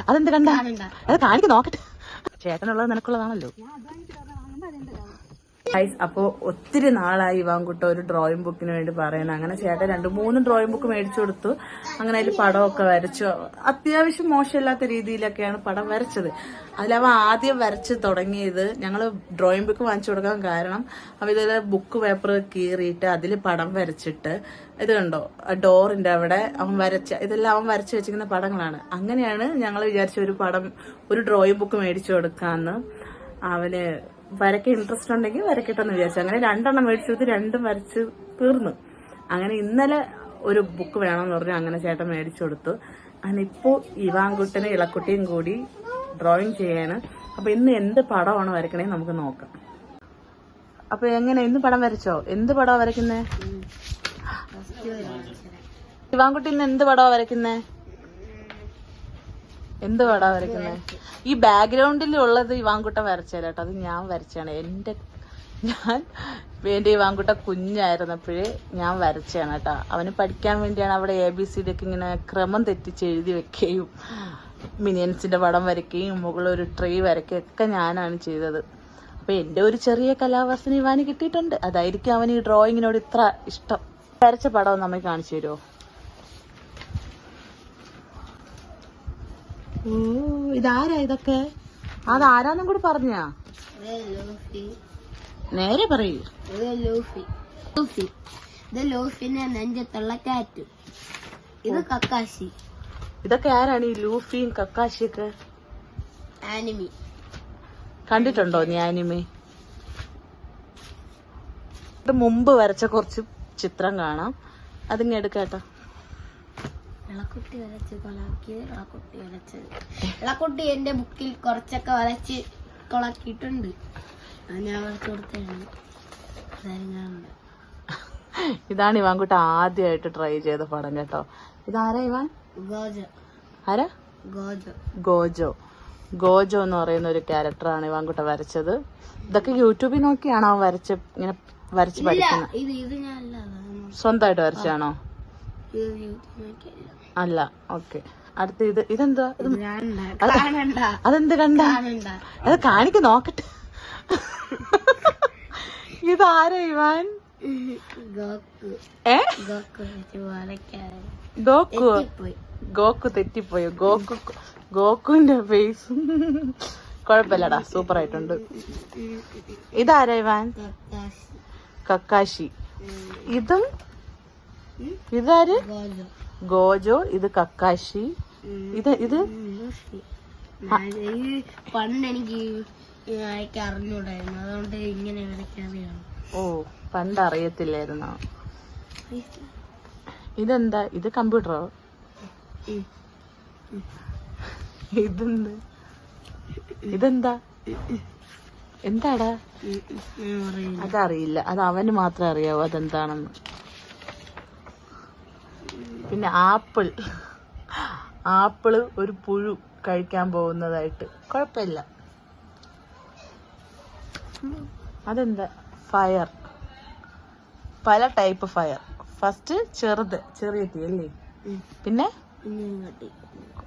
അതെന്ത് കണ്ട? അത് കാണിക്ക് നോക്കട്ടെ. ചേട്ടനുള്ളത് നിനക്കുള്ളതാണല്ലോ. അപ്പൊ ഒത്തിരി നാളായി ഇവാൻകുട്ട ഒരു ഡ്രോയിങ് ബുക്കിന് വേണ്ടി പറയുന്നത്. അങ്ങനെ ചേട്ടൻ 2-3 ഡ്രോയിങ് ബുക്ക് മേടിച്ചു കൊടുത്തു. അങ്ങനെ അതിൽ പടമൊക്കെ വരച്ചു. അത്യാവശ്യം മോശമില്ലാത്ത രീതിയിലൊക്കെയാണ് പടം വരച്ചത്. അതിലവ ആദ്യം വരച്ച് തുടങ്ങിയത്, ഞങ്ങൾ ഡ്രോയിങ് ബുക്ക് വാങ്ങിച്ചു കൊടുക്കാൻ കാരണം അവ ഇതിലെ ബുക്ക് പേപ്പർ കീറിയിട്ട് അതിൽ പടം വരച്ചിട്ട്, ഇത് കണ്ടോ ഡോറിന്റെ അവിടെ അവൻ വരച്ച, ഇതെല്ലാം അവൻ വരച്ചു വെച്ചിരിക്കുന്ന പടങ്ങളാണ്. അങ്ങനെയാണ് ഞങ്ങൾ വിചാരിച്ച ഒരു ഡ്രോയിങ് ബുക്ക് മേടിച്ചു കൊടുക്കാന്ന്. അവന് വരയ്ക്ക് ഇൻട്രസ്റ്റ് ഉണ്ടെങ്കിൽ വരയ്ക്കട്ടെന്ന് വിചാരിച്ചു. അങ്ങനെ 2 മേടിച്ചു കൊടുത്ത് 2 വരച്ച് തീർന്നു. അങ്ങനെ ഇന്നലെ ഒരു ബുക്ക് വേണമെന്ന് പറഞ്ഞു. അങ്ങനെ ചേട്ടൻ മേടിച്ചു കൊടുത്തു. അങ്ങനെ ഇപ്പോ ഇവാൻകുട്ടനും ഇളക്കുട്ടിയും കൂടി ഡ്രോയിങ് ചെയ്യാണ്. അപ്പൊ ഇന്ന് എന്ത് പടമാണ് വരയ്ക്കണേ നമുക്ക് നോക്കാം. അപ്പൊ എങ്ങനെ ഇന്ന് പടം വരച്ചോ? എന്ത് പടമാണ് വരയ്ക്കുന്നേ? ഇവാൻകുട്ടി ഇന്ന് എന്ത് പടമാണ് വരയ്ക്കുന്നേ? എന്ത് പടാ വരയ്ക്കുന്നേ? ഈ ബാക്ക്ഗ്രൗണ്ടിൽ ഉള്ളത് ഇവാൻകുട്ട വരച്ചേരാ കേട്ടോ. അത് ഞാൻ വരച്ചാണ്. എന്റെ ഇവാൻകുട്ട കുഞ്ഞായിരുന്നപ്പോഴേ ഞാൻ വരച്ചാണ് കേട്ടോ. അവന് പഠിക്കാൻ വേണ്ടിയാണ് അവിടെ ABCD ഒക്കെ ഇങ്ങനെ ക്രമം തെറ്റിച്ച് എഴുതി വെക്കുകയും മിനിയൻസിന്റെ പടം വരയ്ക്കുകയും മുകളിൽ ഒരു ട്രീ വരയ്ക്കുകയും ഒക്കെ ഞാനാണ് ചെയ്തത്. അപ്പൊ എന്റെ ഒരു ചെറിയ കലാവാസന ഇവാന് കിട്ടിയിട്ടുണ്ട്. അതായിരിക്കും അവന് ഈ ഡ്രോയിങ്ങിനോട് ഇത്ര ഇഷ്ടം. വരച്ച പടം നമ്മെ കാണിച്ചു തരുമോ? ഓ, ഇതാരാ ഇതൊക്കെ? അതാരാന്നും കൂടി പറഞ്ഞാ? നേരെ പറയൂ. ലൂഫിന്റെ നെഞ്ചത്തുള്ള കാറ്റ്. ഇത് കക്കാശി. ഇതൊക്കെ ആരാണ് ഈ ലൂഫിയും കക്കാശിയൊക്കെ? ആനിമി. കണ്ടിട്ടുണ്ടോ നീ ആനിമി? മുമ്പ് വരച്ച കുറച്ച് ചിത്രം കാണാം. അതിങ്ങ് എടുക്കാട്ടോ. ഇളക്കുട്ടി വരച്ച് കൊളാക്കിയത് ഇളക്കുട്ടി വരച്ചത്. ഇളക്കുട്ടി എന്റെ ബുക്കിൽ കുറച്ചൊക്കെ വരച്ച് കൊളാക്കിയിട്ടുണ്ട്. ഞാൻ വരച്ചു കൊടുത്തതാണ്. ഇതാണ് ഇവാൻകുട്ട ആദ്യമായിട്ട് ട്രൈ ചെയ്ത പടം കേട്ടോ. ഇതാരാ ഇവാൻ? ഗോജോ. ആരാ? ഗോജോ. ഗോജോ എന്ന് പറയുന്ന ഒരു ക്യാരക്ടറാണ് ഇവാൻകുട്ട വരച്ചത്. ഇതൊക്കെ യൂട്യൂബിൽ നോക്കിയാണോ അവൻ ഇങ്ങനെ വരച്ച് പഠിക്കുന്നത്? സ്വന്തമായിട്ട് വരച്ചാണോ? അല്ല. ഓക്കെ. അടുത്ത ഇതെന്താ? അതെന്ത് കണ്ട? അത് കാണിക്ക് നോക്കട്ടെ. ഇതാരാ ഇവാൻ? ഗോക്കു തെറ്റിപ്പോയോ? ഗോക്കുവിന്റെ ഫേസ് കൊഴപ്പില്ലടാ, സൂപ്പർ ആയിട്ടുണ്ട്. ഇതാരാ ഇവാൻ? കക്കാശി. ഇതാര്? ഗോജോ. ഇത് കക്കാശി. ഇത് പണ്ട് എനിക്ക് അറിഞ്ഞൂടായിരുന്നു, അതുകൊണ്ട് ഇങ്ങനെ വരയ്ക്കാതെയാണ്. ഓ, പണ്ട് അറിയത്തില്ലായിരുന്നോ? ഇതെന്താ? ഇത് കമ്പ്യൂട്ടറോ? ഇതെന്താ? എന്താടാ? അതറിയില്ല. അത് അവന് മാത്രമേ അറിയാവൂ അതെന്താണെന്ന്. പിന്നെ ആപ്പിള് ഒരു പുഴു കഴിക്കാൻ പോകുന്നതായിട്ട്. കുഴപ്പമില്ല. അതെന്താ? ഫയർ. പല ടൈപ്പ് ഫയർ. ഫസ്റ്റ് ചെറിയ തീ അല്ലേ? പിന്നെ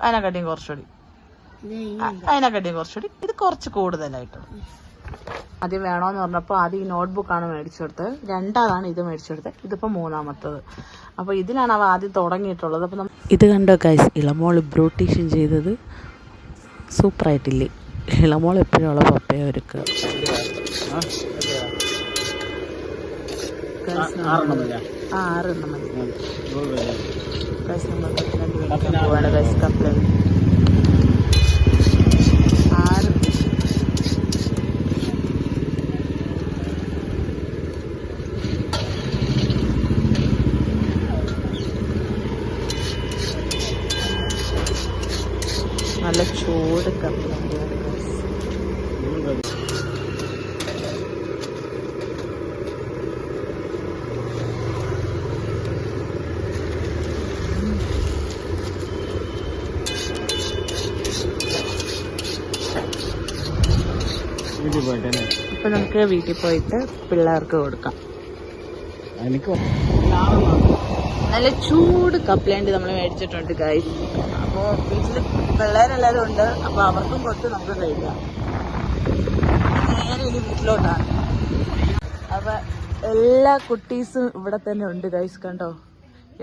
അതിനെക്കാട്ടിയും കുറച്ചുകൂടി. ഇത് കുറച്ച് കൂടുതലായിട്ട്. ആദ്യം വേണോന്ന് പറഞ്ഞപ്പോൾ ആദ്യം ഈ നോട്ട്ബുക്കാണ് മേടിച്ചു കൊടുത്തത്. രണ്ടാമതാണ് ഇത് മേടിച്ചു കൊടുത്തത്. ഇതിപ്പോ 3ാമത്തത്. അപ്പൊ ഇതിലാണ് അവ ആദ്യം തുടങ്ങിയിട്ടുള്ളത്. അപ്പൊ ഇത് കണ്ടോ ഗൈസ്, ഇളമോൾ ബ്യൂട്ടീഷ്യൻ ചെയ്തത് സൂപ്പറായിട്ടില്ലേ? ഇളമോൾ എപ്പോഴും ഉള്ള പപ്പയെ ഒരുക്കുക. നല്ല ചൂട് കപ്പലണ്ടി. ഇപ്പൊ നമുക്ക് വീട്ടിൽ പോയിട്ട് പിള്ളേർക്ക് കൊടുക്കാം. നല്ല ചൂട് കപ്പലണ്ടി നമ്മൾ മേടിച്ചിട്ടുണ്ട് ഗൈസ്. അപ്പോൾ വീട്ടിൽ പിള്ളേരെല്ലാവരും ഉണ്ട്. അപ്പോൾ അവർക്കും കൊടുത്ത് നമുക്ക് കഴിക്കാം. നേരെ ഇനി വീട്ടിലോട്ടാണ്. അപ്പോൾ എല്ലാ കുട്ടീസും ഇവിടെ തന്നെ ഉണ്ട് ഗൈസ്. കണ്ടോ,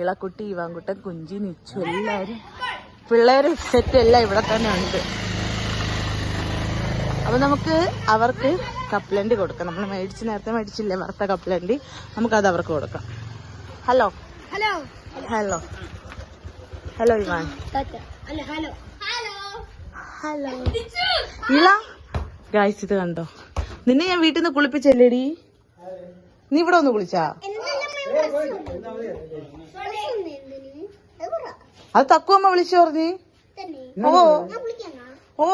ഇളക്കുട്ടി, ഇവാൻകുട്ടൻ, കുഞ്ചി, നിച്ചു, എല്ലാവരും പിള്ളേർ സെറ്റ് എല്ലാം ഇവിടെ തന്നെ ഉണ്ട്. അപ്പൊ നമുക്ക് അവർക്ക് കപ്ലണ്ടി കൊടുക്കാം. നമ്മൾ നേരത്തെ മേടിച്ചില്ലേ വറുത്ത കപ്ലണ്ടി, നമുക്കത് അവർക്ക് കൊടുക്കാം. Hello hello hello hello Ivan. Hello hello Ila guys, ഇത് കണ്ടോ, നിന്നെ ഞാൻ വീട്ടിൽ നിന്ന് കുളിപ്പിച്ചല്ലേടി? നീ ഇവിടെ ഒന്ന് കുളിച്ചാ? അത് തക്കുവമ്മ വിളിച്ചു പറഞ്ഞ്. ഓ ഓ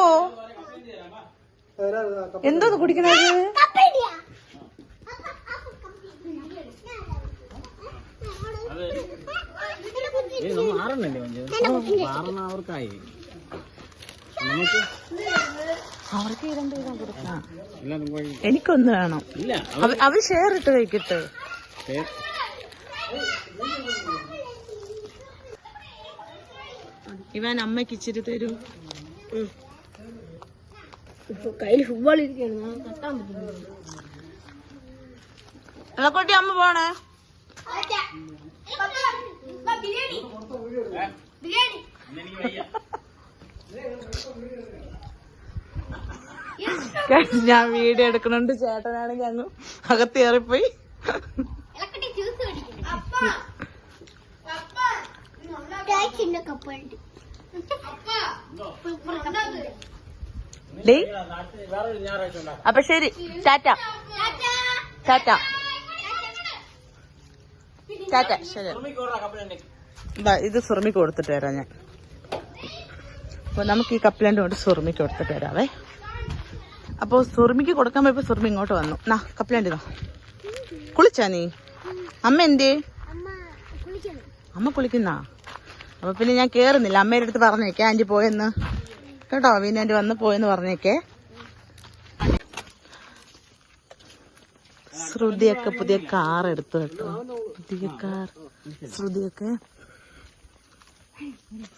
എന്തോന്ന് കുടിക്കണത്? അവർക്ക് 2 വീതം കൊടുക്കാം. എനിക്കൊന്ന് വേണം. അവര് ഷെയർ ഇട്ട് കഴിക്കട്ടെ. ഇവൻ അമ്മയ്ക്ക് ഇച്ചിരി തരൂ. കയ്യിൽ ഫുട്ബോൾ ഇരിക്കുകയാണ്, കട്ടാൻ പറ്റുന്നു. ഇളക്കോട്ടി അമ്മ പോണേ. ഞാൻ വീഡിയോ എടുക്കണോണ്ട് ചേട്ടനാണെങ്കിൽ അങ്ങ് അകത്തേറിപ്പോയി. അപ്പൊ ശരി, ടാറ്റ ടാറ്റ ടാറ്റ. ശരി, ഇത് സുറുമിക്ക് കൊടുത്തിട്ട് വരാം ഞാൻ. അപ്പൊ നമുക്ക് ഈ കപ്ലണ്ട് കൊണ്ട് സുറുമിക്ക് കൊടുത്തിട്ട് വരാവേ. അപ്പൊ സുറുമിക്ക് കൊടുക്കാൻ പോയപ്പോ സുറുമി ഇങ്ങോട്ട് വന്നു. നാ കപ്ലണ്ട് ഇതാ. കുളിച്ചാ നീ? അമ്മ എന്തേ? അമ്മ കുളിക്കുന്നാ? അപ്പൊ പിന്നെ ഞാൻ കേറുന്നില്ല. അമ്മയുടെ അടുത്ത് പറഞ്ഞേക്കെ ആന്റി പോയെന്ന് കേട്ടോ. വീണ്ടും ആന്റി വന്ന് പോയെന്ന് പറഞ്ഞേക്കെ. ശ്രുതിയൊക്കെ പുതിയ കാർ എടുത്തു കേട്ടോ. പുതിയ കാർ.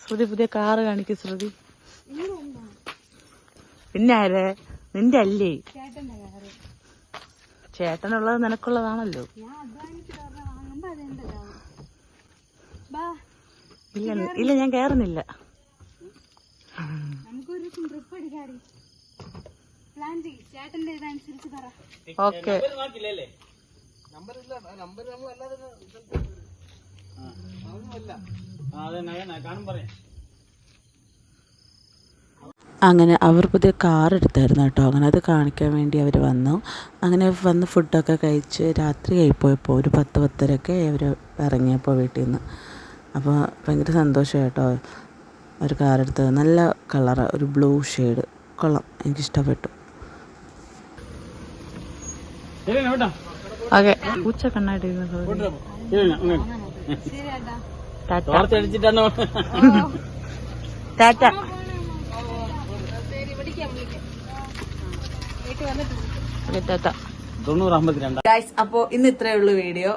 ശ്രുതി പുതിയ കാറ് കാണിക്കും. ശ്രുതി പിന്നെ ആരെ? നിന്റെ അല്ലേ? ചേട്ടനുള്ളത് നിനക്കുള്ളതാണല്ലോ. ഇല്ല ഞാൻ കയറുന്നില്ല. ഓക്കെ. അങ്ങനെ അവർ പുതിയ കാർ എടുത്തായിരുന്നു കേട്ടോ. അങ്ങനെ അത് കാണിക്കാൻ വേണ്ടി അവർ വന്നു. അങ്ങനെ വന്ന് ഫുഡൊക്കെ കഴിച്ച് രാത്രി ആയിപ്പോയപ്പോൾ ഒരു 10-10:30 അവർ ഇറങ്ങിയപ്പോൾ വീട്ടിൽ നിന്ന്. അപ്പോൾ ഭയങ്കര സന്തോഷം കേട്ടോ. ഒരു കാർ എടുത്തത് നല്ല കളറ്, ഒരു ബ്ലൂ ഷെയ്ഡ്. കൊള്ളാം, എനിക്കിഷ്ടപ്പെട്ടു. ഓക്കെ, പൂച്ച കണ്ണാടി ടാറ്റ. ഗൈസ്, അപ്പോ ഇന്ന് ഇത്രയേ ഉള്ളൂ വീഡിയോ.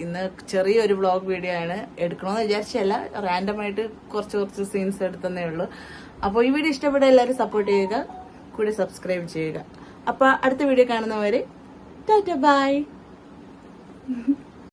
ഇന്ന് ചെറിയൊരു വ്ളോഗ് വീഡിയോ ആണ്. എടുക്കണമെന്ന് വിചാരിച്ചല്ല, റാൻഡമായിട്ട് കുറച്ച് സീൻസ് എടുത്തതേ ഉള്ളൂ. അപ്പോൾ ഈ വീഡിയോ ഇഷ്ടപ്പെട്ട എല്ലാവരും സപ്പോർട്ട് ചെയ്യുക, കൂടെ സബ്സ്ക്രൈബ് ചെയ്യുക. അപ്പൊ അടുത്ത വീഡിയോ കാണുന്നവരെ ടാറ്റ ബൈ.